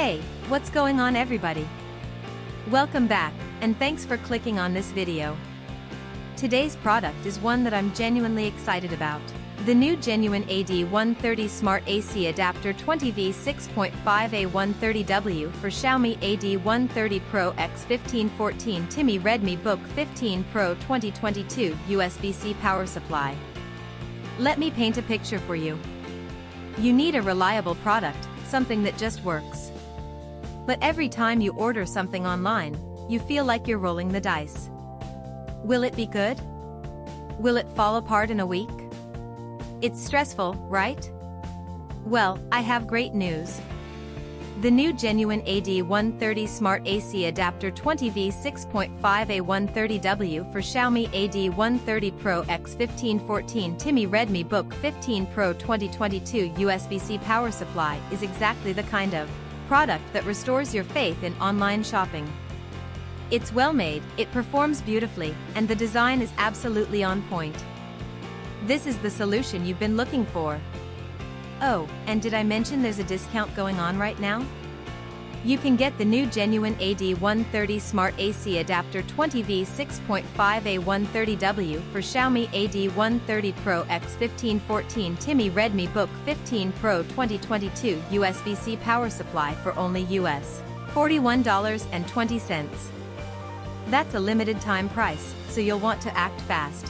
Hey, what's going on everybody? Welcome back, and thanks for clicking on this video. Today's product is one that I'm genuinely excited about. The new Genuine AD130 Smart AC Adapter 20V 6.5A 130W for Xiaomi AD130 Pro X 1514 TIMI Redmi Book 15 Pro 2022 USB-C power supply. Let me paint a picture for you. You need a reliable product, something that just works. But every time you order something online, you feel like you're rolling the dice. Will it be good? Will it fall apart in a week? It's stressful, right? Well, I have great news. The new Genuine AD130 Smart AC Adapter 20V 6.5A 130W for Xiaomi AD130 Pro X 1514 TIMI Redmi Book 15 Pro 2022 USB-C power supply is exactly the kind of product that restores your faith in online shopping. It's well made, it performs beautifully, and the design is absolutely on point. This is the solution you've been looking for. Oh, and did I mention there's a discount going on right now? You can get the new Genuine AD130 Smart AC Adapter 20V 6.5A 130W for Xiaomi AD130 Pro X 1514 TIMI Redmi Book 15 Pro 2022 USB-C power supply for only US $41.20. That's a limited time price, so you'll want to act fast.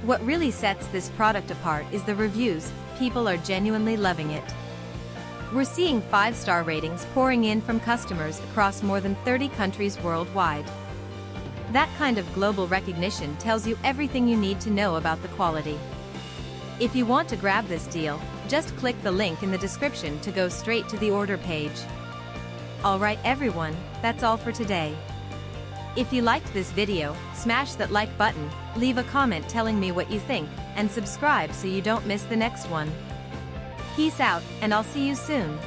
What really sets this product apart is the reviews. People are genuinely loving it. We're seeing 5-star ratings pouring in from customers across more than 30 countries worldwide. That kind of global recognition tells you everything you need to know about the quality. If you want to grab this deal, just click the link in the description to go straight to the order page. Alright everyone, that's all for today. If you liked this video, smash that like button, leave a comment telling me what you think, and subscribe so you don't miss the next one. Peace out, and I'll see you soon.